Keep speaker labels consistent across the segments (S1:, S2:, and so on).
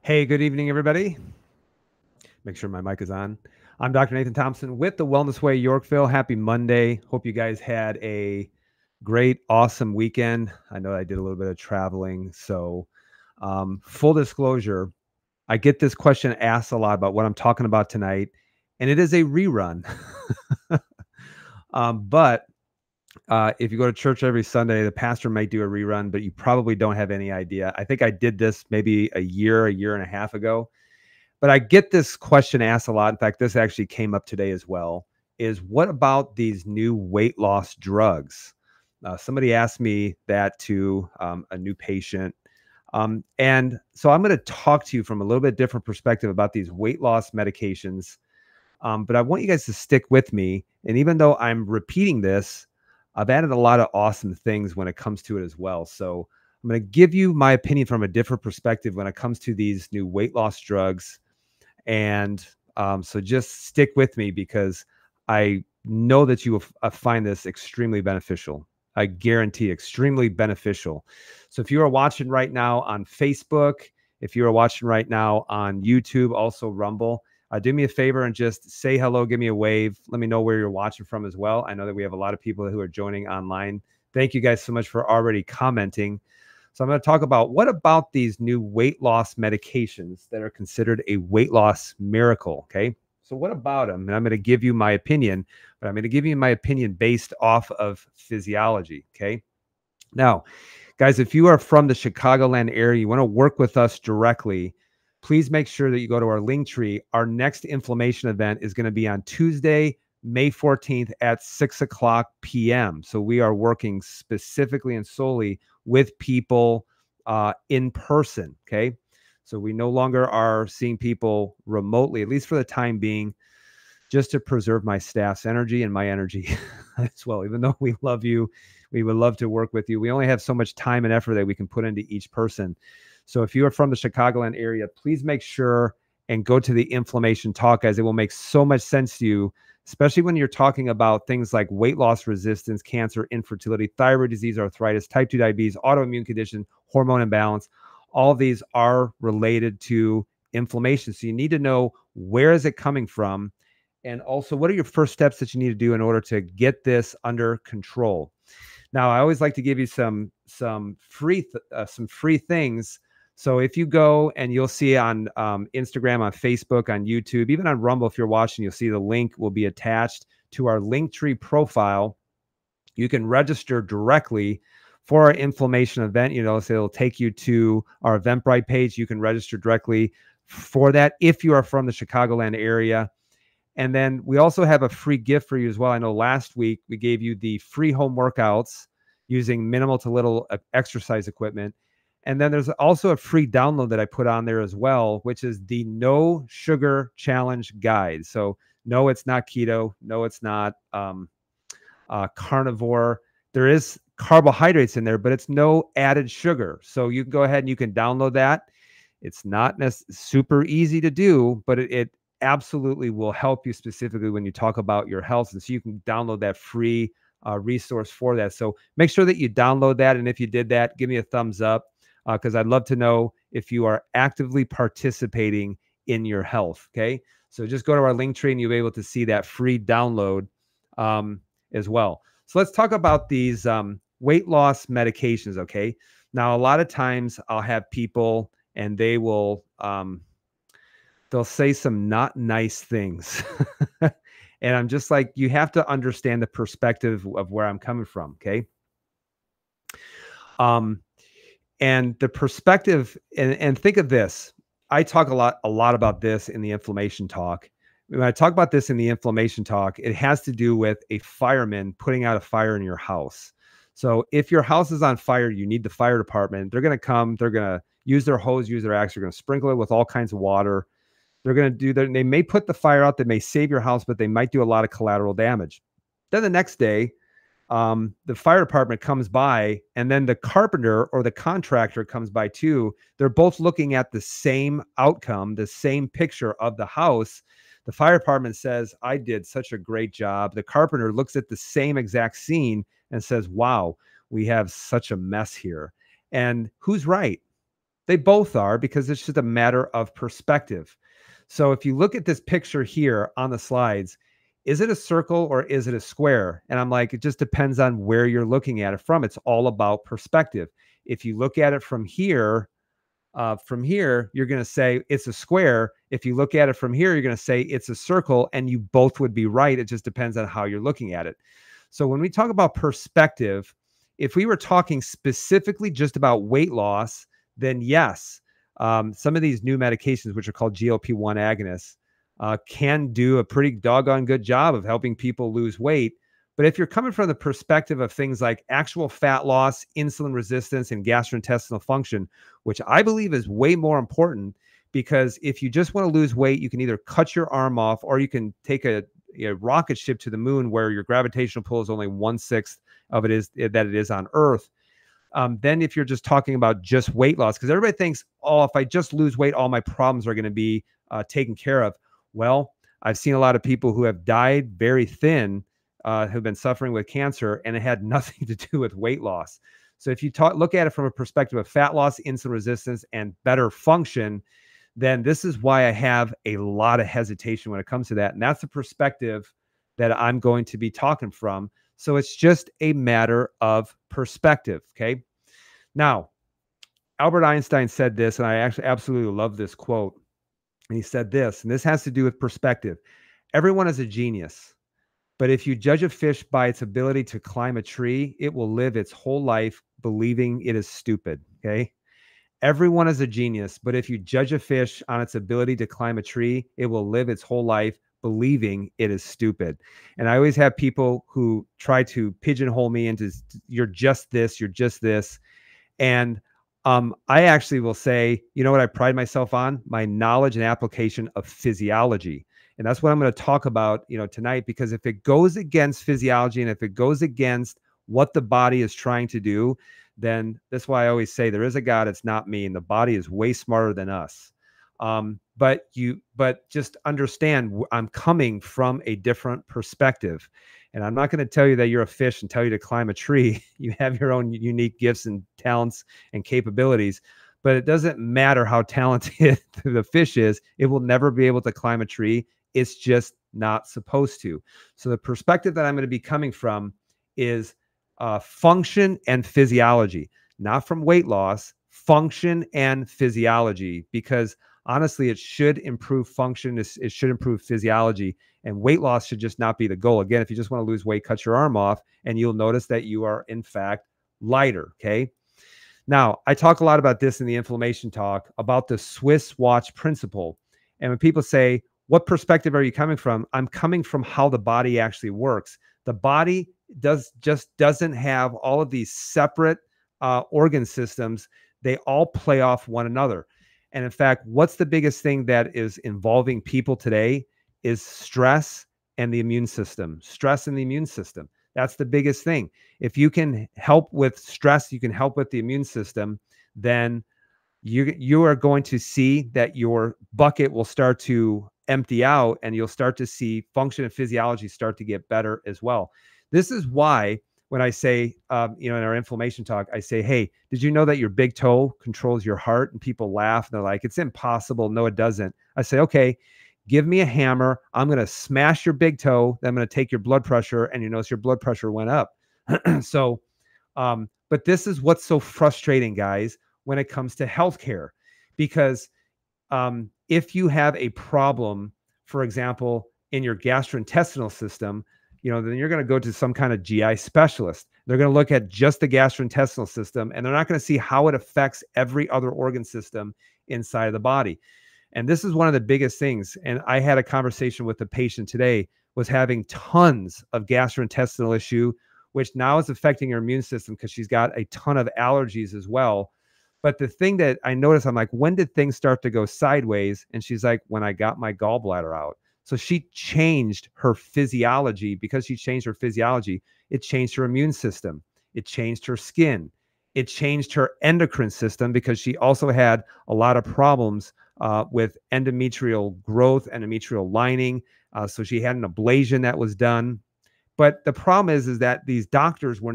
S1: Hey, good evening, everybody. Make sure my mic is on. I'm Dr. Nathan Thompson with the Wellness Way Yorkville. Happy Monday. Hope you guys had a great, awesome weekend. I know I did a little bit of traveling. So, full disclosure, I get this question asked a lot about what I'm talking about tonight, and it is a rerun. But if you go to church every Sunday, the pastor might do a rerun, but you probably don't have any idea. I think I did this maybe a year and a half ago. But I get this question asked a lot. In fact, this actually came up today as well, is what about these new weight loss drugs? Somebody asked me that to a new patient. And so I'm going to talk to you from a little bit different perspective about these weight loss medications. But I want you guys to stick with me. And even though I'm repeating this, I've added a lot of awesome things when it comes to it as well. So I'm going to give you my opinion from a different perspective when it comes to these new weight loss drugs. And so just stick with me because I know that you will find this extremely beneficial. I guarantee extremely beneficial. So if you are watching right now on Facebook, if you are watching right now on YouTube, also Rumble, do me a favor and just say hello, give me a wave. Let me know where you're watching from as well. I know that we have a lot of people who are joining online. Thank you guys so much for already commenting. So I'm going to talk about what about these new weight loss medications that are considered a weight loss miracle, okay? So what about them? And I'm going to give you my opinion, but I'm going to give you my opinion based off of physiology, okay? Now, guys, if you are from the Chicagoland area, you want to work with us directly, please make sure that you go to our link tree. Our next inflammation event is going to be on Tuesday, May 14th at 6:00 p.m. So we are working specifically and solely with people in person. Okay. So we no longer are seeing people remotely, at least for the time being, just to preserve my staff's energy and my energy as well. Even though we love you, we would love to work with you. We only have so much time and effort that we can put into each person. So if you are from the Chicagoland area, please make sure and go to the inflammation talk, guys. It will make so much sense to you, especially when you're talking about things like weight loss resistance, cancer, infertility, thyroid disease, arthritis, type 2 diabetes, autoimmune condition, hormone imbalance. All of these are related to inflammation. So you need to know, where is it coming from? And also, what are your first steps that you need to do in order to get this under control? Now, I always like to give you some free things. So if you go and you'll see on Instagram, on Facebook, on YouTube, even on Rumble, if you're watching, you'll see the link will be attached to our Linktree profile. You can register directly for our inflammation event. So it'll take you to our Eventbrite page. You can register directly for that if you are from the Chicagoland area. And then we also have a free gift for you as well. I know last week we gave you the free home workouts using minimal to little exercise equipment. And then there's also a free download that I put on there as well, which is the No Sugar Challenge Guide. So no, it's not keto. No, it's not carnivore. There is carbohydrates in there, but it's no added sugar. So you can go ahead and you can download that. It's not super easy to do, but it absolutely will help you specifically when you talk about your health. And so you can download that free resource for that. So make sure that you download that. And if you did that, give me a thumbs up because I'd love to know if you are actively participating in your health. Okay. So just go to our link tree and you'll be able to see that free download as well. So let's talk about these weight loss medications. Okay. Now, a lot of times I'll have people and they will they'll say some not nice things. And I'm just like, you have to understand the perspective of where I'm coming from. Okay. And the perspective, and think of this. I talk a lot about this in the inflammation talk. When I talk about this in the inflammation talk, it has to do with a fireman putting out a fire in your house. So if your house is on fire, you need the fire department. They're going to come, they're going to use their hose, use their axe, they're going to sprinkle it with all kinds of water. They're going to do that. They may put the fire out, they may save your house, but they might do a lot of collateral damage. Then the next day, the fire department comes by, and then the carpenter or the contractor comes by too. They're both looking at the same outcome, the same picture of the house. The fire department says, I did such a great job. The carpenter looks at the same exact scene and says, wow, we have such a mess here. And who's right? They both are, because it's just a matter of perspective. So if you look at this picture here on the slides, is it a circle or is it a square? And I'm like, it just depends on where you're looking at it from. It's all about perspective. If you look at it from here, you're going to say it's a square. If you look at it from here, you're going to say it's a circle, and you both would be right. It just depends on how you're looking at it. So when we talk about perspective, if we were talking specifically just about weight loss, then yes, some of these new medications, which are called GLP-1 agonists, can do a pretty doggone good job of helping people lose weight. But if you're coming from the perspective of things like actual fat loss, insulin resistance, and gastrointestinal function, which I believe is way more important, because if you just want to lose weight, you can either cut your arm off, or you can take a rocket ship to the moon where your gravitational pull is only 1/6 of it is on Earth. Then if you're just talking about just weight loss, because everybody thinks, oh, if I just lose weight, all my problems are going to be taken care of. Well, I've seen a lot of people who have died very thin, who've been suffering with cancer, and it had nothing to do with weight loss. So if you look at it from a perspective of fat loss, insulin resistance, and better function, then this is why I have a lot of hesitation when it comes to that. And that's the perspective that I'm going to be talking from. So it's just a matter of perspective. Okay. Now, Albert Einstein said this, and I actually absolutely love this quote. And he said this, and this has to do with perspective. Everyone is a genius, but if you judge a fish by its ability to climb a tree, it will live its whole life believing it is stupid. Okay. Everyone is a genius, but if you judge a fish on its ability to climb a tree, it will live its whole life believing it is stupid. And I always have people who try to pigeonhole me into, you're just this, you're just this. And I actually will say, you know what I pride myself on? My knowledge and application of physiology. And that's what I'm going to talk about, tonight, because if it goes against physiology, and if it goes against what the body is trying to do, then that's why I always say there is a God. It's not me. And the body is way smarter than us. But just understand, I'm coming from a different perspective, and I'm not going to tell you that you're a fish and tell you to climb a tree. You have your own unique gifts and talents and capabilities, but it doesn't matter how talented the fish is. It will never be able to climb a tree. It's just not supposed to. So the perspective that I'm going to be coming from is function and physiology, not from weight loss, function and physiology, because honestly, it should improve function. It should improve physiology, and weight loss should just not be the goal. Again, if you just want to lose weight, cut your arm off, and you'll notice that you are in fact lighter. Okay. Now, I talk a lot about this in the inflammation talk about the Swiss watch principle. And when people say, what perspective are you coming from? I'm coming from how the body actually works. The body doesn't have all of these separate organ systems. They all play off one another. And in fact, what's the biggest thing that is involving people today is stress and the immune system. Stress and the immune system. That's the biggest thing. If you can help with stress, you can help with the immune system, then you are going to see that your bucket will start to empty out, and you'll start to see function and physiology start to get better as well. This is why when I say, in our inflammation talk, I say, hey, did you know that your big toe controls your heart? And people laugh. And they're like, it's impossible. No, it doesn't. I say, okay, give me a hammer. I'm going to smash your big toe. Then I'm going to take your blood pressure, and you notice your blood pressure went up. So, but this is what's so frustrating, guys, when it comes to healthcare, because if you have a problem, for example, in your gastrointestinal system, then you're going to go to some kind of GI specialist. They're going to look at just the gastrointestinal system, and they're not going to see how it affects every other organ system inside of the body. And this is one of the biggest things. And I had a conversation with a patient today, was having tons of gastrointestinal issue, which now is affecting her immune system because she's got a ton of allergies as well. But the thing that I noticed, I'm like, when did things start to go sideways? And she's like, when I got my gallbladder out. So she changed her physiology. Because she changed her physiology, it changed her immune system. It changed her skin. It changed her endocrine system, because she also had a lot of problems with endometrial growth, endometrial lining. So she had an ablation that was done. But the problem is that these doctors were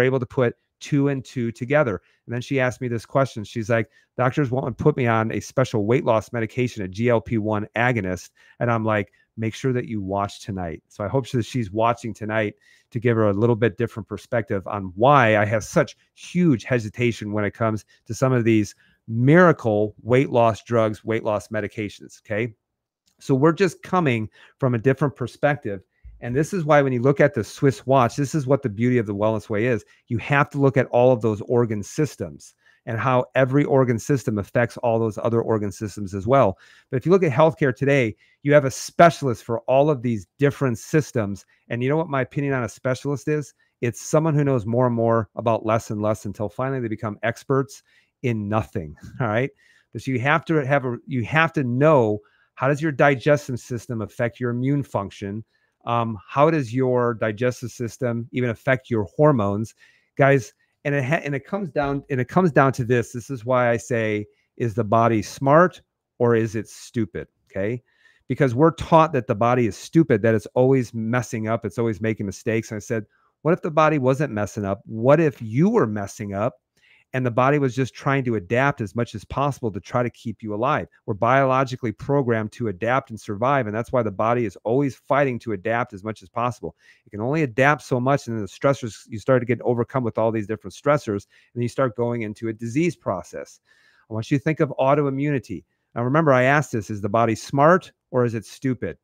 S1: able to put two and two together. And then she asked me this question. She's like, doctors won't put me on a special weight loss medication, a GLP-1 agonist. And I'm like, make sure that you watch tonight. So I hope that she's watching tonight to give her a little bit different perspective on why I have such huge hesitation when it comes to some of these miracle weight loss drugs, weight loss medications. Okay. So we're just coming from a different perspective. And this is why when you look at the Swiss watch, this is what the beauty of the Wellness Way is. You have to look at all of those organ systems and how every organ system affects all those other organ systems as well. But if you look at healthcare today, you have a specialist for all of these different systems. And you know what my opinion on a specialist is? It's someone who knows more and more about less and less until finally they become experts in nothing. All right. But so you have to know, how does your digestive system affect your immune function? How does your digestive system even affect your hormones, guys? And it comes down to this. This is why I say, is the body smart or is it stupid? Okay, because we're taught that the body is stupid, that it's always messing up, it's always making mistakes. And I said, what if the body wasn't messing up? What if you were messing up? And the body was just trying to adapt as much as possible to try to keep you alive. We're biologically programmed to adapt and survive. And that's why the body is always fighting to adapt as much as possible. It can only adapt so much. And then the stressors, you start to get overcome with all these different stressors. And you start going into a disease process. I want you to think of autoimmunity. Now, remember, I asked this, is the body smart or is it stupid?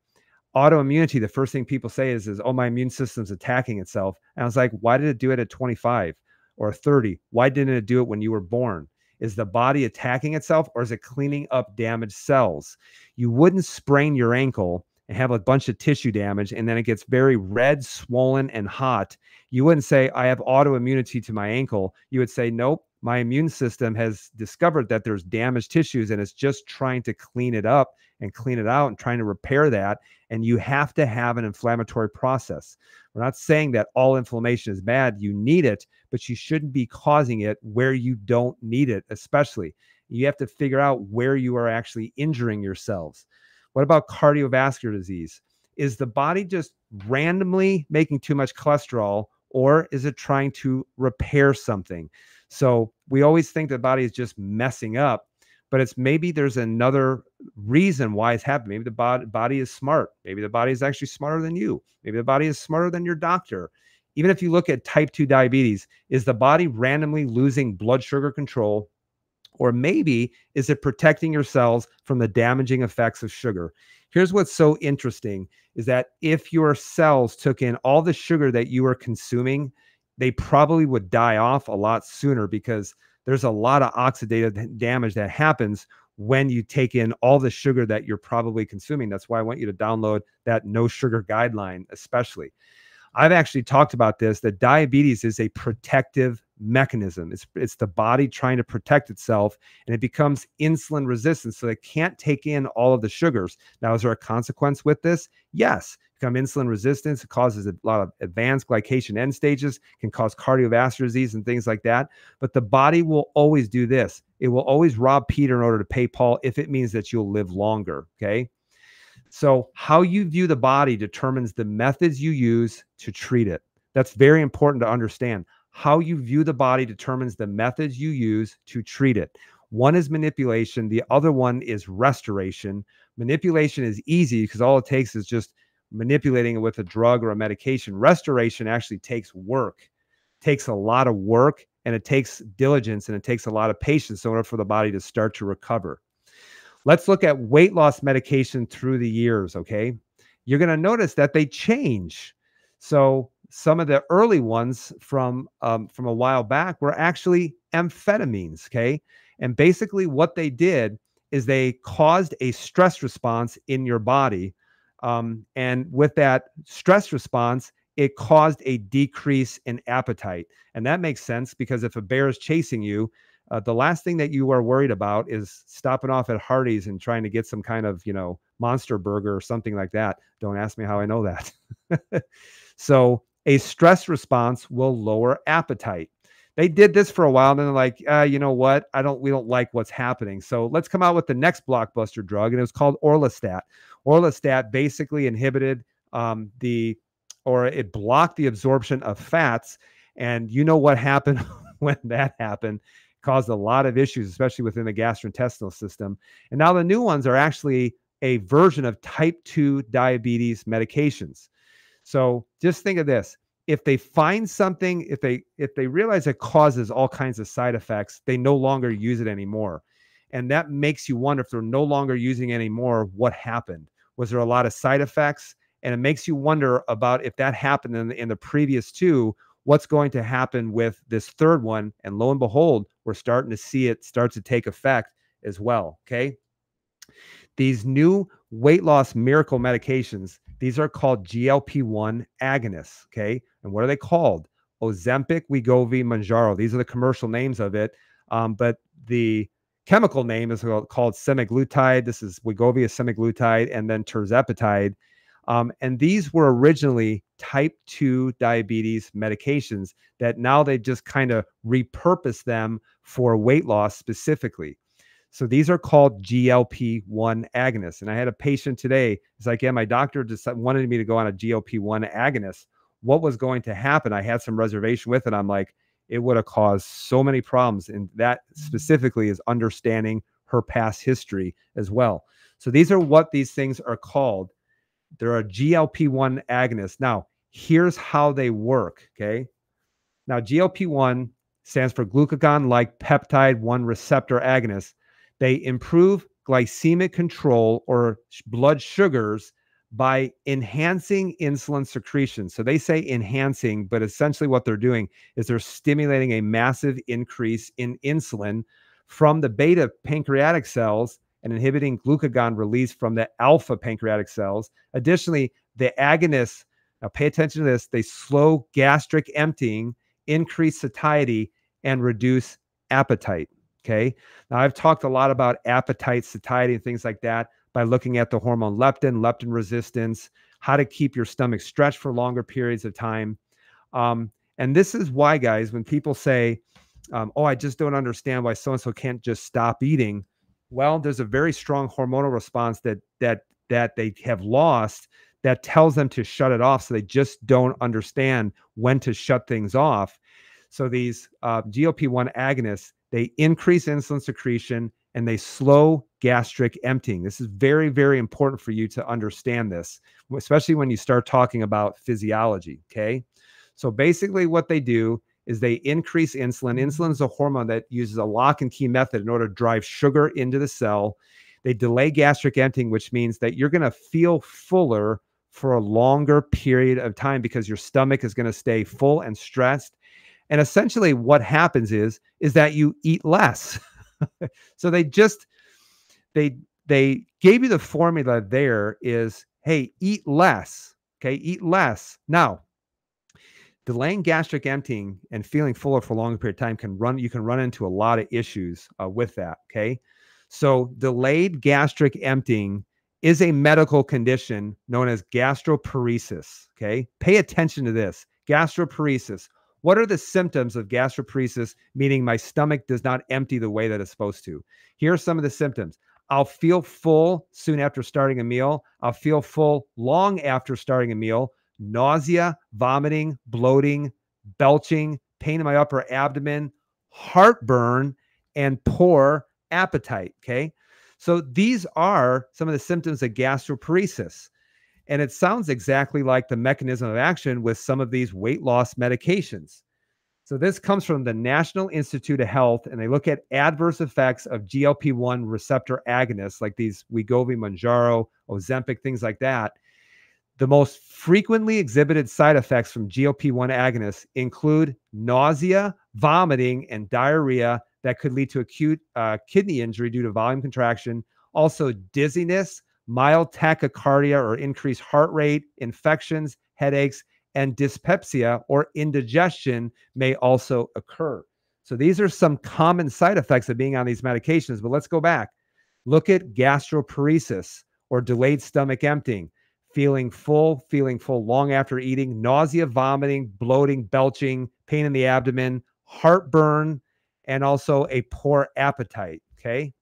S1: Autoimmunity, the first thing people say is, oh, my immune system's attacking itself. And I was like, why did it do it at 25? Or 30? Why didn't it do it when you were born? Is the body attacking itself or is it cleaning up damaged cells? You wouldn't sprain your ankle and have a bunch of tissue damage and then it gets very red, swollen, and hot. You wouldn't say, I have autoimmunity to my ankle. You would say, nope, my immune system has discovered that there's damaged tissues and it's just trying to clean it up and clean it out and trying to repair that. And you have to have an inflammatory process. We're not saying that all inflammation is bad. You need it, but you shouldn't be causing it where you don't need it, especially. You have to figure out where you are actually injuring yourselves. What about cardiovascular disease? Is the body just randomly making too much cholesterol or is it trying to repair something? So we always think the body is just messing up, but it's maybe there's another reason why it's happening. Maybe the body is smart. Maybe the body is actually smarter than you. Maybe the body is smarter than your doctor. Even if you look at type 2 diabetes, is the body randomly losing blood sugar control? Or maybe is it protecting your cells from the damaging effects of sugar? Here's what's so interesting is that if your cells took in all the sugar that you are consuming, they probably would die off a lot sooner because there's a lot of oxidative damage that happens when you take in all the sugar that you're probably consuming. That's why I want you to download that no sugar guideline, especially. I've actually talked about this, that diabetes is a protective mechanism. It's the body trying to protect itself, and it becomes insulin resistant. So it can't take in all of the sugars. Now, is there a consequence with this? Yes. Become insulin resistance. It causes a lot of advanced glycation end stages, can cause cardiovascular disease and things like that. But the body will always do this. It will always rob Peter in order to pay Paul if it means that you'll live longer. Okay. So how you view the body determines the methods you use to treat it. That's very important to understand. How you view the body determines the methods you use to treat it. One is manipulation. The other one is restoration. Manipulation is easy because all it takes is just manipulating it with a drug or a medication. Restoration actually takes work, takes a lot of work, and it takes diligence, and it takes a lot of patience in order for the body to start to recover. Let's look at weight loss medication through the years, okay? You're going to notice that they change. So some of the early ones from a while back were actually amphetamines, okay? And basically what they did is they caused a stress response in your body. And with that stress response, it caused a decrease in appetite. And that makes sense because if a bear is chasing you, the last thing that you are worried about is stopping off at Hardee's and trying to get some kind of, monster burger or something like that. Don't ask me how I know that. So a stress response will lower appetite. They did this for a while, and then they're like, you know what? We don't like what's happening. So let's come out with the next blockbuster drug, and it was called Orlistat. Orlistat basically inhibited it blocked the absorption of fats. And you know what happened when that happened, caused a lot of issues, especially within the gastrointestinal system. And now the new ones are actually a version of type 2 diabetes medications. So just think of this. If they find something, if they realize it causes all kinds of side effects, they no longer use it anymore. And that makes you wonder, if they're no longer using it anymore, what happened? Was there a lot of side effects? And it makes you wonder about, if that happened in the previous two, what's going to happen with this third one. And lo and behold, we're starting to see it start to take effect as well. Okay. These new weight loss miracle medications, these are called GLP-1 agonists. Okay. And what are they called? Ozempic, Wegovy, Mounjaro. These are the commercial names of it. But the chemical name is called semaglutide. This is Wegovy, is semaglutide, and then tirzepatide. And these were originally type 2 diabetes medications that now they've just kind of repurposed them for weight loss specifically. So these are called GLP-1 agonists. And I had a patient today. It's like, yeah, my doctor just wanted me to go on a GLP-1 agonist. What was going to happen? I had some reservation with it. I'm like, it would have caused so many problems. And that specifically is understanding her past history as well. So these are what these things are called. They're a GLP-1 agonist. Now, here's how they work, okay? Now, GLP-1 stands for glucagon-like peptide 1 receptor agonist. They improve glycemic control or blood sugars by enhancing insulin secretion. So they say enhancing, but essentially what they're doing is they're stimulating a massive increase in insulin from the beta pancreatic cells and inhibiting glucagon release from the alpha pancreatic cells. Additionally, the agonists, now pay attention to this, they slow gastric emptying, increase satiety, and reduce appetite. Okay. Now, I've talked a lot about appetite, satiety, and things like that by looking at the hormone leptin, leptin resistance, how to keep your stomach stretched for longer periods of time. And this is why, guys, when people say, oh, I just don't understand why so-and-so can't just stop eating. Well, there's a very strong hormonal response that they have lost that tells them to shut it off. So they just don't understand when to shut things off. So these GLP-1 agonists, they increase insulin secretion and they slow gastric emptying. This is very, very important for you to understand this, especially when you start talking about physiology. Okay. So basically what they do is they increase insulin. Insulin is a hormone that uses a lock and key method in order to drive sugar into the cell. They delay gastric emptying, which means that you're going to feel fuller for a longer period of time because your stomach is going to stay full and stressed. And essentially what happens is that you eat less. So they gave you the formula there is, hey, eat less. Okay, eat less. Now, delaying gastric emptying and feeling fuller for a longer period of time you can run into a lot of issues with that. Okay. So delayed gastric emptying is a medical condition known as gastroparesis. Okay. Pay attention to this. Gastroparesis. What are the symptoms of gastroparesis? Meaning my stomach does not empty the way that it's supposed to. Here are some of the symptoms. I'll feel full soon after starting a meal. I'll feel full long after starting a meal. Nausea, vomiting, bloating, belching, pain in my upper abdomen, heartburn, and poor appetite. Okay. So these are some of the symptoms of gastroparesis. And it sounds exactly like the mechanism of action with some of these weight loss medications. So this comes from the National Institute of Health, and they look at adverse effects of GLP-1 receptor agonists like these Wegovy, Mounjaro, Ozempic, things like that. The most frequently exhibited side effects from GLP-1 agonists include nausea, vomiting, and diarrhea that could lead to acute kidney injury due to volume contraction. Also dizziness, mild tachycardia or increased heart rate, infections, headaches, and dyspepsia or indigestion may also occur. So these are some common side effects of being on these medications. But let's go back. Look at gastroparesis or delayed stomach emptying. Feeling full long after eating, nausea, vomiting, bloating, belching, pain in the abdomen, heartburn, and also a poor appetite. Okay.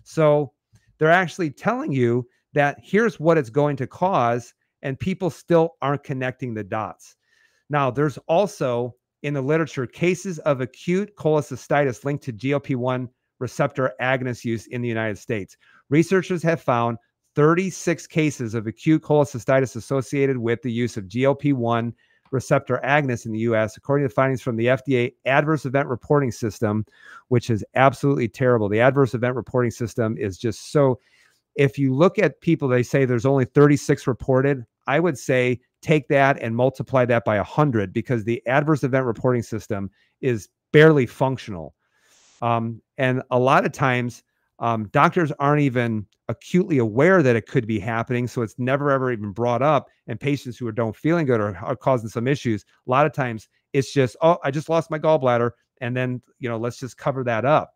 S1: So they're actually telling you that here's what it's going to cause, and people still aren't connecting the dots. Now, there's also in the literature cases of acute cholecystitis linked to GLP-1 receptor agonist use in the United States. Researchers have found 36 cases of acute cholecystitis associated with the use of GLP-1 receptor agonists in the U.S., according to findings from the FDA Adverse Event Reporting System, which is absolutely terrible. The Adverse Event Reporting System is just so, if you look at people, they say there's only 36 reported. I would say take that and multiply that by 100, because the Adverse Event Reporting System is barely functional. And a lot of times, doctors aren't even acutely aware that it could be happening. So it's never, ever even brought up. And patients who don't feeling good are causing some issues. A lot of times it's just, oh, I just lost my gallbladder. And then, let's just cover that up.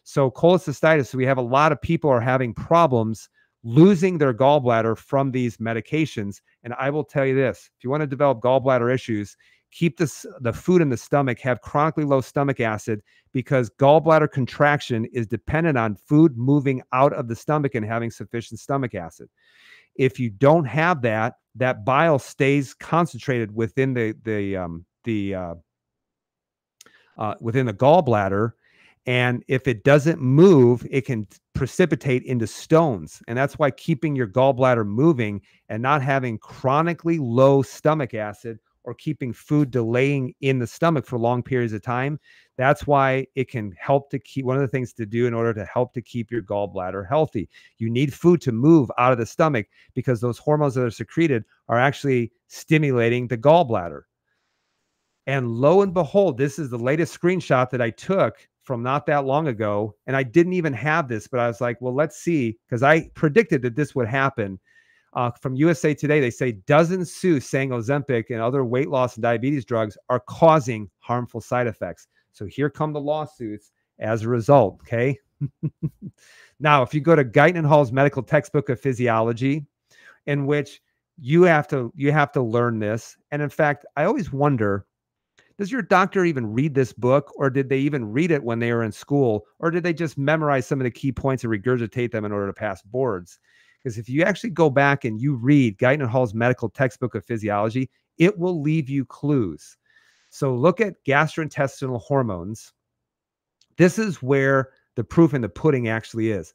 S1: So cholecystitis, we have a lot of people are having problems losing their gallbladder from these medications. And I will tell you this, if you want to develop gallbladder issues, keep the food in the stomach, have chronically low stomach acid, because gallbladder contraction is dependent on food moving out of the stomach and having sufficient stomach acid. If you don't have that, that bile stays concentrated within within the gallbladder. And if it doesn't move, it can precipitate into stones. And that's why keeping your gallbladder moving and not having chronically low stomach acid, or keeping food delaying in the stomach for long periods of time, that's why it can help to keep, one of the things to do in order to help to keep your gallbladder healthy. You need food to move out of the stomach, because those hormones that are secreted are actually stimulating the gallbladder. And lo and behold, this is the latest screenshot that I took from not that long ago. And I didn't even have this, but I was like, well, let's see, because I predicted that this would happen. From USA Today, they say dozens sue saying Ozempic and other weight loss and diabetes drugs are causing harmful side effects. So here come the lawsuits as a result. Okay. Now, if you go to Guyton and Hall's medical textbook of physiology, in which you have to learn this. And in fact, I always wonder, does your doctor even read this book, or did they even read it when they were in school, or did they just memorize some of the key points and regurgitate them in order to pass boards? Because if you actually go back and you read Guyton and Hall's medical textbook of physiology, it will leave you clues. So look at gastrointestinal hormones. This is where the proof in the pudding actually is.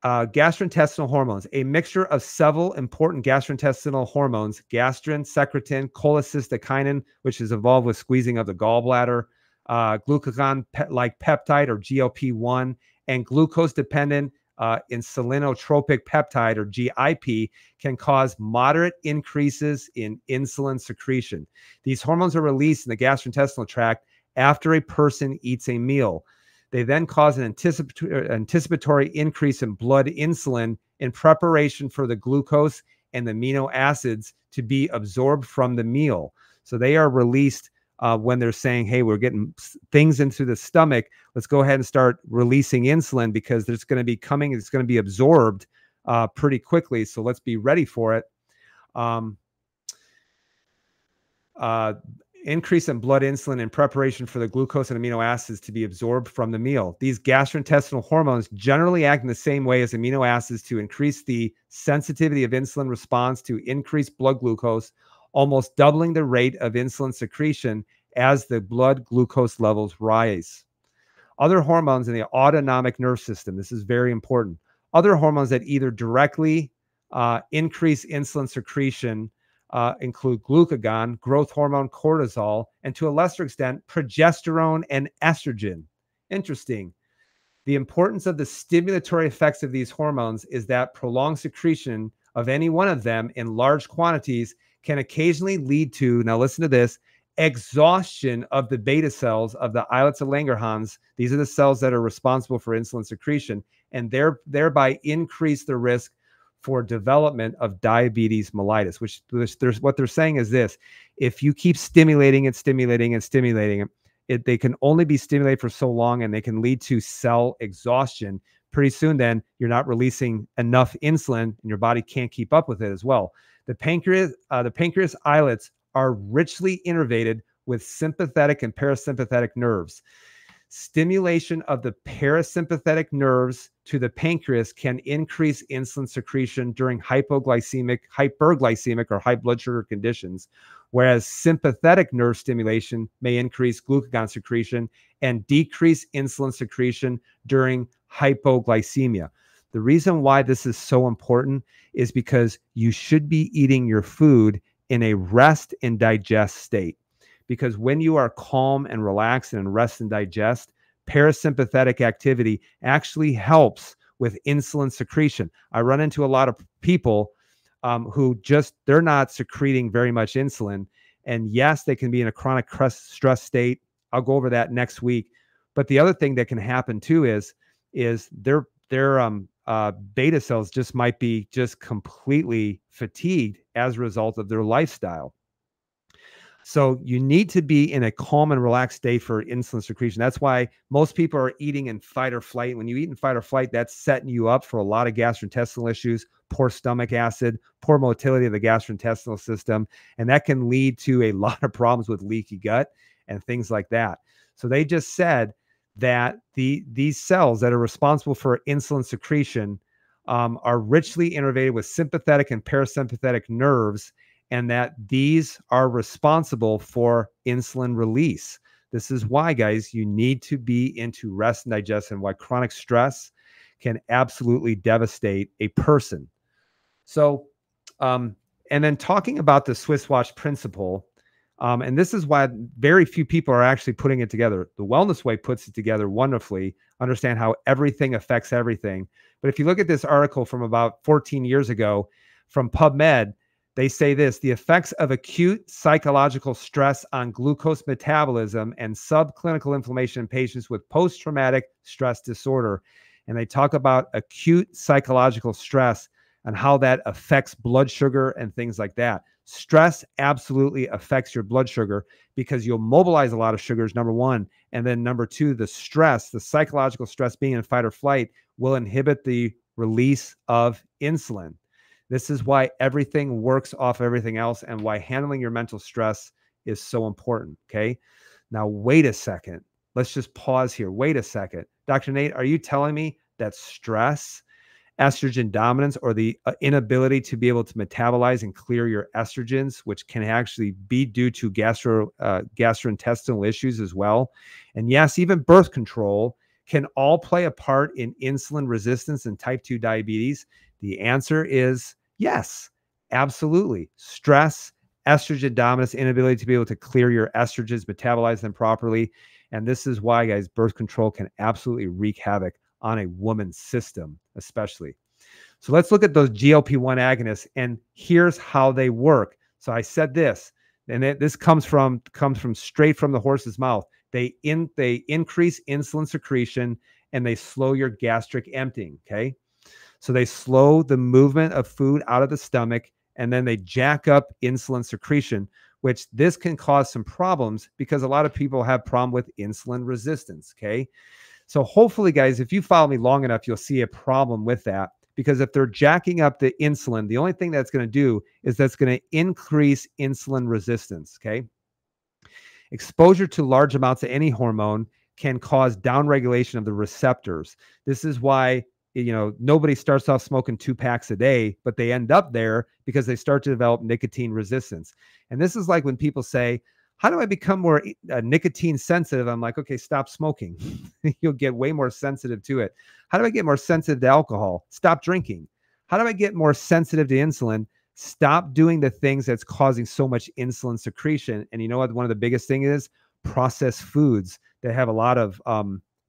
S1: Gastrointestinal hormones, a mixture of several important gastrointestinal hormones: gastrin, secretin, cholecystokinin, which is involved with squeezing of the gallbladder, glucagon-like peptide, or GLP-1, and glucose-dependent insulinotropic peptide, or GIP, can cause moderate increases in insulin secretion. These hormones are released in the gastrointestinal tract after a person eats a meal. They then cause an anticipatory increase in blood insulin in preparation for the glucose and the amino acids to be absorbed from the meal. So they are released when they're saying, hey, we're getting things into the stomach. Let's go ahead and start releasing insulin, because there's going to be coming, it's going to be absorbed pretty quickly. So let's be ready for it. Increase in blood insulin in preparation for the glucose and amino acids to be absorbed from the meal. These gastrointestinal hormones generally act in the same way as amino acids to increase the sensitivity of insulin response to increase blood glucose, almost doubling the rate of insulin secretion as the blood glucose levels rise. Other hormones in the autonomic nerve system, this is very important. Other hormones that either directly increase insulin secretion include glucagon, growth hormone, cortisol, and to a lesser extent, progesterone and estrogen. Interesting. The importance of the stimulatory effects of these hormones is that prolonged secretion of any one of them in large quantities can occasionally lead to, now listen to this, exhaustion of the beta cells of the islets of Langerhans. These are the cells that are responsible for insulin secretion, and thereby increase the risk for development of diabetes mellitus, which there's what they're saying is this: if you keep stimulating it, they can only be stimulated for so long, and they can lead to cell exhaustion. Pretty soon, then you're not releasing enough insulin, and your body can't keep up with it as well. The pancreas islets are richly innervated with sympathetic and parasympathetic nerves. Stimulation of the parasympathetic nerves to the pancreas can increase insulin secretion during hyperglycemic or high blood sugar conditions, whereas sympathetic nerve stimulation may increase glucagon secretion and decrease insulin secretion during hypoglycemia. The reason why this is so important is because you should be eating your food in a rest and digest state. Because when you are calm and relaxed and rest and digest, parasympathetic activity actually helps with insulin secretion. I run into a lot of people who they're not secreting very much insulin. And yes, they can be in a chronic stress state. I'll go over that next week. But the other thing that can happen too is their beta cells just might be just completely fatigued as a result of their lifestyle. So you need to be in a calm and relaxed state for insulin secretion. That's why most people are eating in fight or flight. When you eat in fight or flight, that's setting you up for a lot of gastrointestinal issues, poor stomach acid, poor motility of the gastrointestinal system. And that can lead to a lot of problems with leaky gut and things like that. So they just said that these cells that are responsible for insulin secretion are richly innervated with sympathetic and parasympathetic nerves, and that these are responsible for insulin release. This is why, guys, you need to be into rest and digest, and why chronic stress can absolutely devastate a person. So, and then talking about the Swiss watch principle, and this is why very few people are actually putting it together. The Wellness Way puts it together wonderfully, understand how everything affects everything. But if you look at this article from about 14 years ago from PubMed, they say this: the effects of acute psychological stress on glucose metabolism and subclinical inflammation in patients with post-traumatic stress disorder. And they talk about acute psychological stress and how that affects blood sugar and things like that. Stress absolutely affects your blood sugar because you'll mobilize a lot of sugars, number one. And then number two, the stress, the psychological stress being in fight or flight, will inhibit the release of insulin. This is why everything works off everything else, and why handling your mental stress is so important. Okay. Now, wait a second. Let's just pause here. Wait a second. Dr. Nate, are you telling me that stress, estrogen dominance, or the inability to be able to metabolize and clear your estrogens, which can actually be due to gastrointestinal issues as well, and yes, even birth control, can all play a part in insulin resistance and type 2 diabetes? The answer is yes, absolutely. Stress, estrogen dominance, inability to be able to clear your estrogens, metabolize them properly. And this is why, guys, birth control can absolutely wreak havoc on a woman's system, especially. So let's look at those GLP-1 agonists, and here's how they work. So I said this, and this comes from straight from the horse's mouth. They increase insulin secretion and they slow your gastric emptying. Okay. So they slow the movement of food out of the stomach, and then they jack up insulin secretion, which this can cause some problems because a lot of people have problem with insulin resistance. Okay. So hopefully, guys, if you follow me long enough, you'll see a problem with that, because if they're jacking up the insulin, the only thing that's going to do is that's going to increase insulin resistance. Okay. Exposure to large amounts of any hormone can cause downregulation of the receptors. This is why, nobody starts off smoking 2 packs a day, but they end up there because they start to develop nicotine resistance. And this is like when people say, how do I become more nicotine sensitive? I'm like, okay, stop smoking. You'll get way more sensitive to it. How do I get more sensitive to alcohol? Stop drinking. How do I get more sensitive to insulin? Stop doing the things that's causing so much insulin secretion. And you know what? One of the biggest things is processed foods that have a lot of,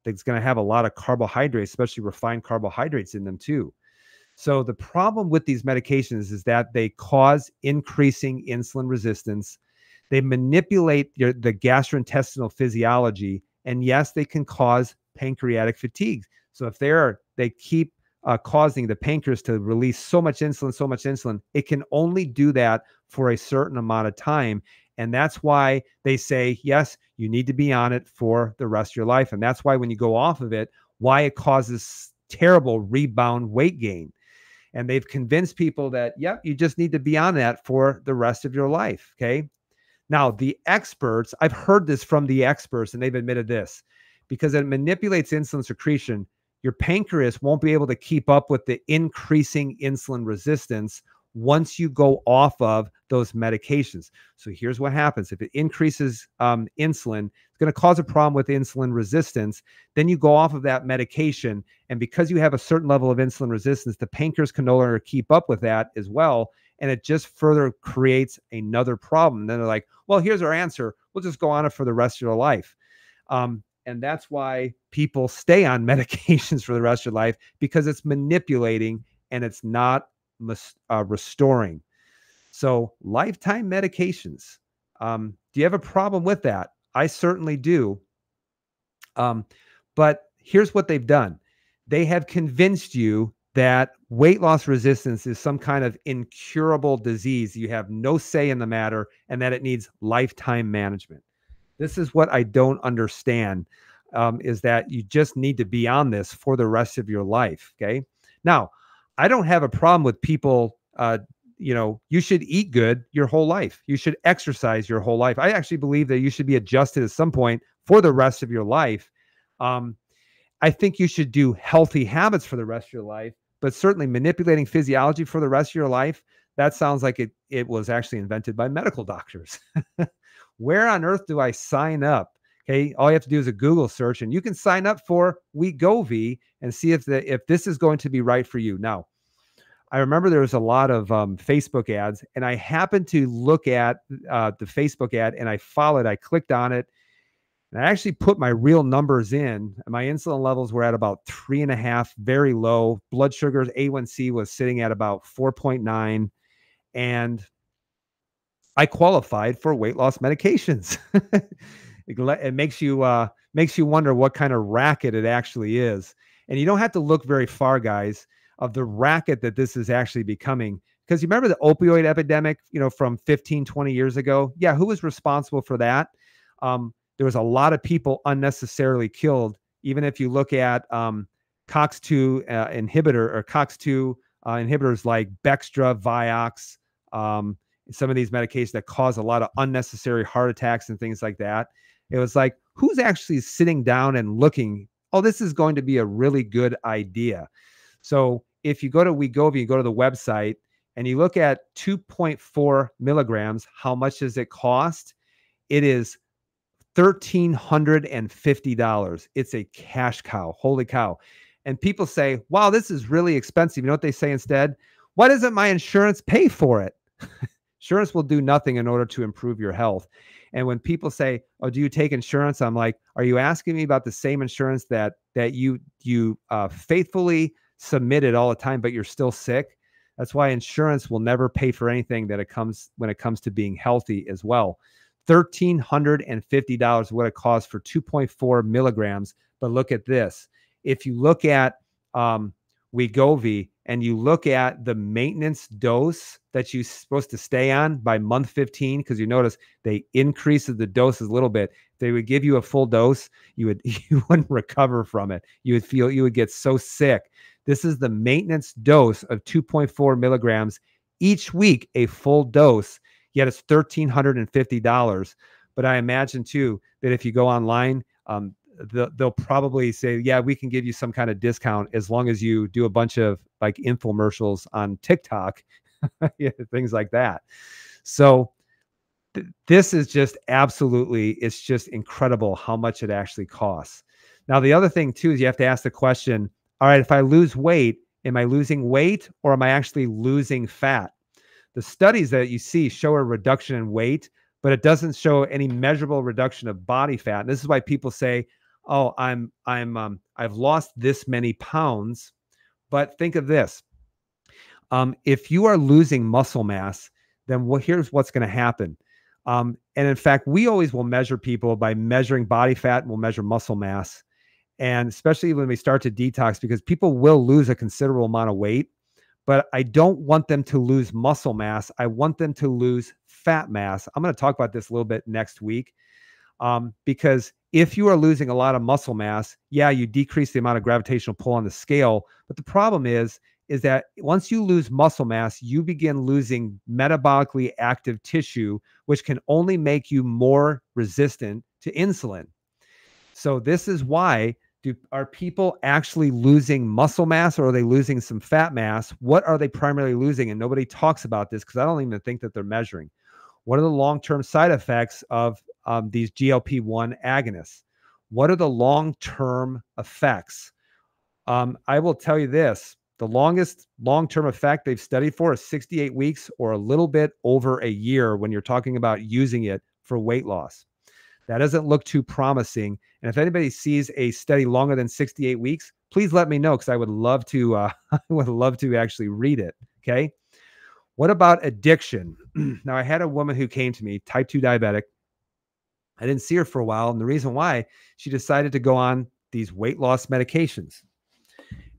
S1: that's going to have a lot of carbohydrates, especially refined carbohydrates in them too. So the problem with these medications is that they cause increasing insulin resistance. They manipulate the gastrointestinal physiology, and yes, they can cause pancreatic fatigue. So if they keep causing the pancreas to release so much insulin, it can only do that for a certain amount of time. And that's why they say, yes, you need to be on it for the rest of your life. And that's why when you go off of it, why it causes terrible rebound weight gain. And they've convinced people that, yep, you just need to be on that for the rest of your life. Okay. Now, the experts, I've heard this from the experts, and they've admitted this. because it manipulates insulin secretion. Your pancreas won't be able to keep up with the increasing insulin resistance once you go off of those medications. So here's what happens. If it increases insulin, it's going to cause a problem with insulin resistance. Then you go off of that medication. And because you have a certain level of insulin resistance, the pancreas can no longer keep up with that as well. And it just further creates another problem. And then they're like, well, here's our answer. We'll just go on it for the rest of your life. And that's why people stay on medications for the rest of your life, because it's manipulating and it's not restoring. So lifetime medications. Do you have a problem with that? I certainly do. But here's what they've done. They have convinced you that weight loss resistance is some kind of incurable disease. You have no say in the matter, and that it needs lifetime management. This is what I don't understand, is that you just need to be on this for the rest of your life. Okay. Now, I don't have a problem with people, you should eat good your whole life. You should exercise your whole life. I actually believe that you should be adjusted at some point for the rest of your life. I think you should do healthy habits for the rest of your life, but certainly manipulating physiology for the rest of your life, that sounds like it was actually invented by medical doctors. Where on earth do I sign up? Okay, all you have to do is a Google search, and you can sign up for Wegovy and see if this is going to be right for you. Now, I remember there was a lot of Facebook ads, and I happened to look at the Facebook ad, and I followed. I clicked on it, and I actually put my real numbers in. And my insulin levels were at about 3.5, very low. Blood sugars, A1C was sitting at about 4.9, and I qualified for weight loss medications. It makes you wonder what kind of racket it actually is. And you don't have to look very far, guys, of the racket that this is actually becoming. Because you remember the opioid epidemic, from 15, 20 years ago? Yeah, who was responsible for that? There was a lot of people unnecessarily killed. Even if you look at COX-2 inhibitor or COX-2 inhibitors like Bextra, Vioxx, some of these medications that cause a lot of unnecessary heart attacks and things like that. It was like, who's actually sitting down and looking, oh, this is going to be a really good idea. So if you go to Wegovy, you go to the website and you look at 2.4 milligrams, how much does it cost? It is $1,350. It's a cash cow. Holy cow. And people say, wow, this is really expensive. You know what they say instead? Why doesn't my insurance pay for it? Insurance will do nothing in order to improve your health. And when people say, oh, do you take insurance? I'm like, are you asking me about the same insurance that you faithfully submitted all the time, but you're still sick? That's why insurance will never pay for anything when it comes to being healthy as well. $1,350 what it costs for 2.4 milligrams. But look at this. If you look at Wegovy and you look at the maintenance dose that you're supposed to stay on by month 15, because you notice they increase the doses a little bit. If they would give you a full dose, you wouldn't recover from it. You would get so sick. This is the maintenance dose of 2.4 milligrams each week, a full dose, yet it's $1,350. But I imagine too that if you go online, they'll probably say, yeah, we can give you some kind of discount as long as you do a bunch of like infomercials on TikTok, yeah, things like that. So this is just absolutely, it's just incredible how much it actually costs. Now, the other thing too, is you have to ask the question, all right, if I lose weight, am I losing weight or am I actually losing fat? The studies that you see show a reduction in weight, but it doesn't show any measurable reduction of body fat. And this is why people say, oh, I've lost this many pounds. But think of this. If you are losing muscle mass, then here's what's going to happen. And in fact, we always will measure people by measuring body fat, and we'll measure muscle mass. And especially when we start to detox, because people will lose a considerable amount of weight, but I don't want them to lose muscle mass. I want them to lose fat mass. I'm going to talk about this a little bit next week. Because if you are losing a lot of muscle mass, yeah, you decrease the amount of gravitational pull on the scale. But the problem is that once you lose muscle mass, you begin losing metabolically active tissue, which can only make you more resistant to insulin. So this is why are people actually losing muscle mass, or are they losing some fat mass? What are they primarily losing? And nobody talks about this because I don't even think that they're measuring. What are the long-term side effects of these GLP-1 agonists? What are the long-term effects? I will tell you this. The longest long-term effect they've studied for is 68 weeks or a little bit over a year when you're talking about using it for weight loss. That doesn't look too promising. And if anybody sees a study longer than 68 weeks, please let me know because I would love to I would love to actually read it. Okay. What about addiction? Now, I had a woman who came to me, type 2 diabetic. I didn't see her for a while. And the reason why, she decided to go on these weight loss medications.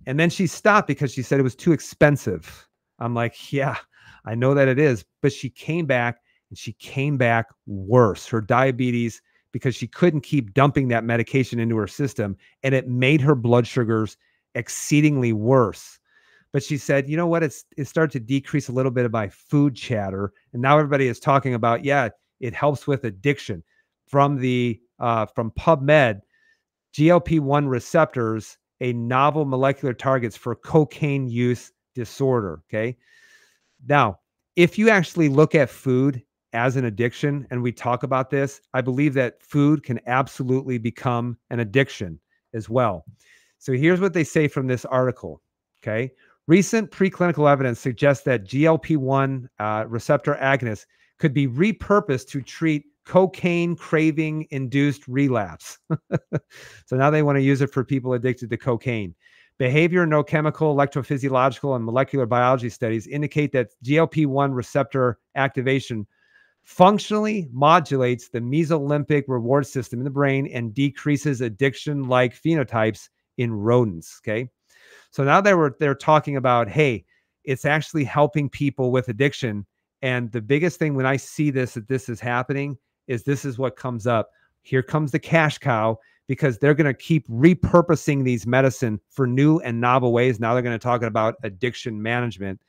S1: And then she stopped because she said it was too expensive. I'm like, yeah, I know that it is. But she came back, and she came back worse. Her diabetes, because she couldn't keep dumping that medication into her system, and it made her blood sugars exceedingly worse. But she said, you know what? It started to decrease a little bit of my food chatter. And now everybody is talking about, yeah, it helps with addiction. From PubMed, GLP-1 receptors, a novel molecular targets for cocaine use disorder. Okay. Now, if you actually look at food as an addiction, and we talk about this, I believe that food can absolutely become an addiction as well. So here's what they say from this article. Okay. Recent preclinical evidence suggests that GLP-1 receptor agonists could be repurposed to treat cocaine craving induced relapse. So now they want to use it for people addicted to cocaine. Behavior, neurochemical, electrophysiological, and molecular biology studies indicate that GLP-1 receptor activation functionally modulates the mesolimbic reward system in the brain and decreases addiction-like phenotypes in rodents. Okay. So now they're talking about, hey, it's actually helping people with addiction. And the biggest thing when I see that this is happening is this is what comes up. Here comes the cash cow, because they're going to keep repurposing these medicine for new and novel ways. Now they're going to talk about addiction management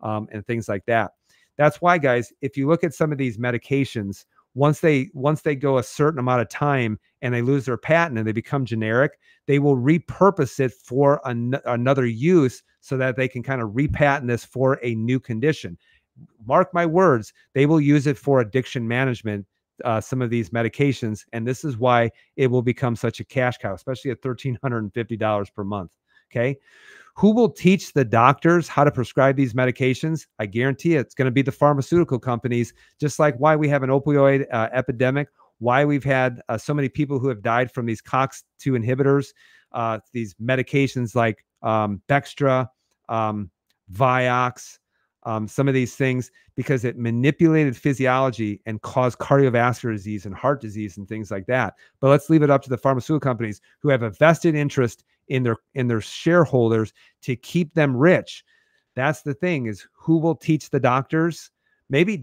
S1: and things like that. That's why, guys, if you look at some of these medications, once they go a certain amount of time and they lose their patent and they become generic, they will repurpose it for another use so that they can kind of repatent this for a new condition. Mark my words, they will use it for addiction management, some of these medications. And this is why it will become such a cash cow, especially at $1,350 per month. Okay. Who will teach the doctors how to prescribe these medications? I guarantee it's going to be the pharmaceutical companies, just like why we have an opioid epidemic, why we've had so many people who have died from these COX-2 inhibitors, these medications like Bextra, Vioxx, some of these things, because it manipulated physiology and caused cardiovascular disease and heart disease and things like that. But let's leave it up to the pharmaceutical companies who have a vested interest in their shareholders to keep them rich. That's the thing, is who will teach the doctors? Maybe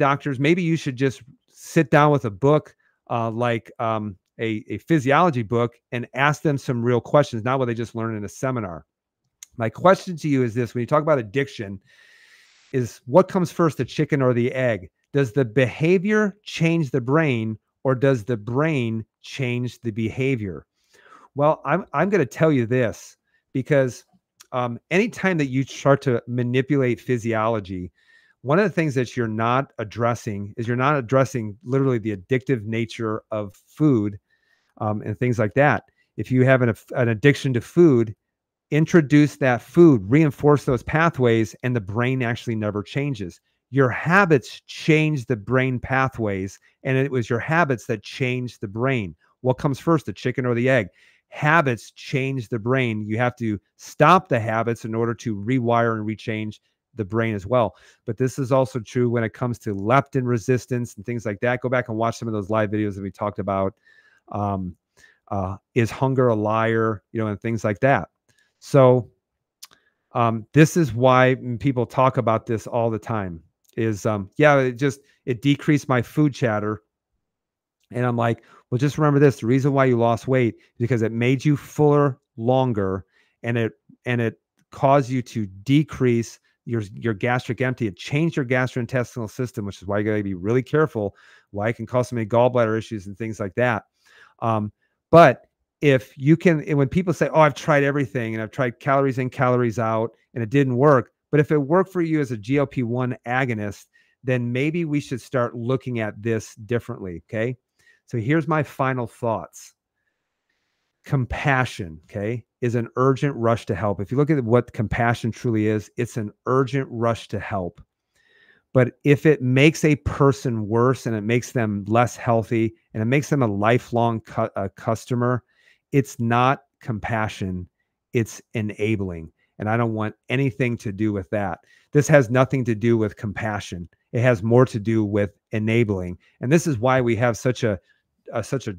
S1: you should just sit down with a book like a physiology book and ask them some real questions, not what they just learn in a seminar. My question to you is this: when you talk about addiction, is what comes first, the chicken or the egg? Does the behavior change the brain, or does the brain change the behavior? Well, I'm going to tell you this, because anytime that you start to manipulate physiology, one of the things that you're not addressing is literally the addictive nature of food and things like that. If you have an addiction to food, introduce that food, reinforce those pathways, and the brain actually never changes. Your habits change the brain pathways, and it was your habits that changed the brain. What comes first, the chicken or the egg? Habits change the brain. You have to stop the habits in order to rewire and rechange the brain as well. But this is also true when it comes to leptin resistance and things like that. Go back and watch some of those live videos that we talked about. Is hunger a liar? And things like that. So this is why people talk about this all the time is, it decreased my food chatter. And I'm like, well, just remember this: the reason why you lost weight is because it made you fuller longer, and it caused you to decrease your gastric empty. It changed your gastrointestinal system, which is why you got to be really careful, why it can cause so many gallbladder issues and things like that. But if you can, and when people say, oh, I've tried everything and I've tried calories in, calories out, and it didn't work. But if it worked for you as a GLP-1 agonist, then maybe we should start looking at this differently. Okay. So here's my final thoughts. Compassion, okay, is an urgent rush to help. If you look at what compassion truly is, it's an urgent rush to help. But if it makes a person worse and it makes them less healthy and it makes them a lifelong customer, it's not compassion, it's enabling. And I don't want anything to do with that. This has nothing to do with compassion. It has more to do with enabling. And this is why we have such a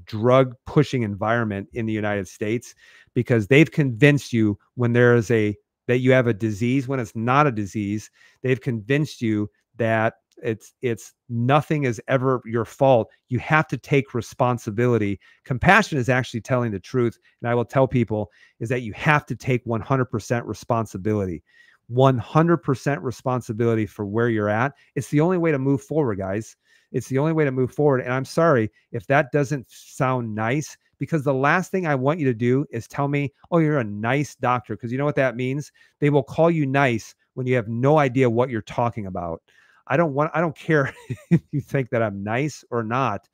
S1: drug pushing environment in the United States, because they've convinced you when there is that you have a disease when it's not a disease. They've convinced you that it's nothing is ever your fault. You have to take responsibility. Compassion is actually telling the truth. And I will tell people is that you have to take 100% responsibility. 100% responsibility for where you're at. It's the only way to move forward, guys. It's the only way to move forward. And I'm sorry if that doesn't sound nice, because the last thing I want you to do is tell me, oh, you're a nice doctor. Because you know what that means? They will call you nice when you have no idea what you're talking about. I don't care if you think that I'm nice or not.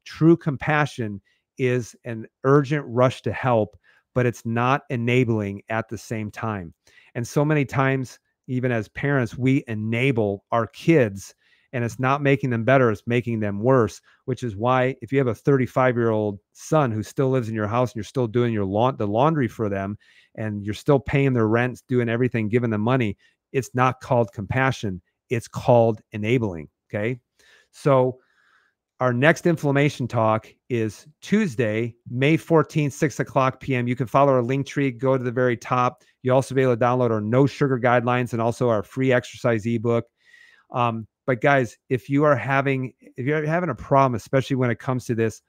S1: True compassion is an urgent rush to help, but it's not enabling at the same time. And so many times, even as parents, we enable our kids, and it's not making them better, it's making them worse, which is why if you have a 35-year-old son who still lives in your house and you're still doing the laundry for them and you're still paying their rent, doing everything, giving them money, it's not called compassion. It's called enabling. Okay. So our next inflammation talk is Tuesday, May 14th, 6 o'clock p.m. You can follow our link tree, go to the very top. You also be able to download our no sugar guidelines and also our free exercise ebook. But guys, if you're having a problem, especially when it comes to this,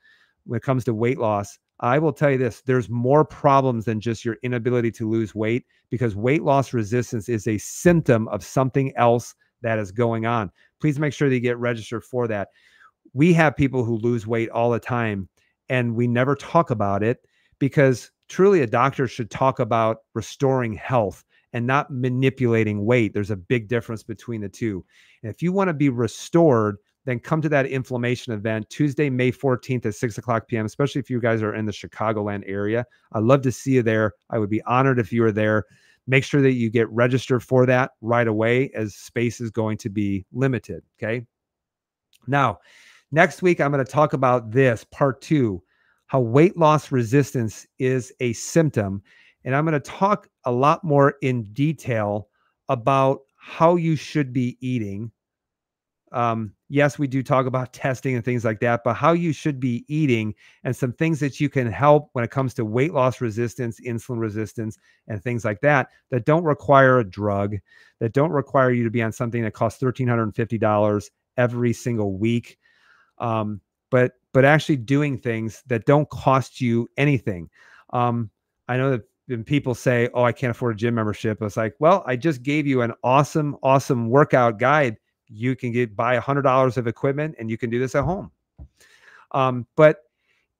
S1: when it comes to weight loss, I will tell you this, there's more problems than just your inability to lose weight, because weight loss resistance is a symptom of something else that is going on. Please make sure that you get registered for that. We have people who lose weight all the time and we never talk about it, because truly a doctor should talk about restoring health and not manipulating weight. There's a big difference between the two. And if you want to be restored, then come to that inflammation event Tuesday, May 14th at 6 o'clock p.m., especially if you guys are in the Chicagoland area. I'd love to see you there. I would be honored if you were there. Make sure that you get registered for that right away, as space is going to be limited. Okay. Now, next week, I'm going to talk about this, part 2, how weight loss resistance is a symptom. And I'm going to talk a lot more in detail about how you should be eating. Yes, we do talk about testing and things like that, but how you should be eating and some things that you can help when it comes to weight loss resistance, insulin resistance, and things like that, that don't require a drug, that don't require you to be on something that costs $1,350 every single week. But actually doing things that don't cost you anything. I know that when people say, oh, I can't afford a gym membership, it's like, well, I just gave you an awesome workout guide. You can buy $100 of equipment and you can do this at home. But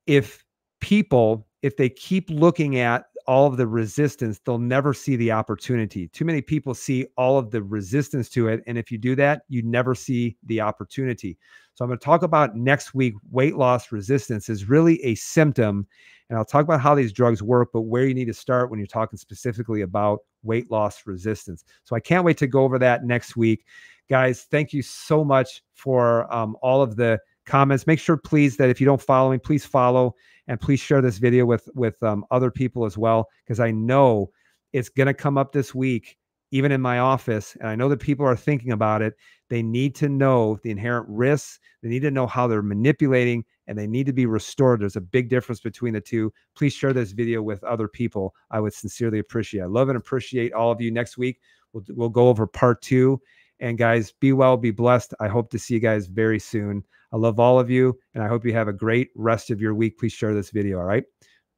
S1: if they keep looking at all of the resistance, they'll never see the opportunity. Too many people see all of the resistance to it. And if you do that, you never see the opportunity. So I'm going to talk about next week, weight loss resistance is really a symptom. And I'll talk about how these drugs work, but where you need to start when you're talking specifically about weight loss resistance. So I can't wait to go over that next week. Guys, thank you so much for all of the comments. Make sure, please, that if you don't follow me, please follow, and please share this video with other people as well, because I know it's going to come up this week, even in my office. And I know that people are thinking about it. They need to know the inherent risks. They need to know how they're manipulating, and they need to be restored. There's a big difference between the two. Please share this video with other people. I would sincerely appreciate it. I love and appreciate all of you. Next week, we'll go over part 2. And guys, be well, be blessed. I hope to see you guys very soon. I love all of you, and I hope you have a great rest of your week. Please share this video. All right.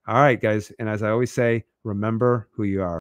S1: All right, guys. And as I always say, remember who you are.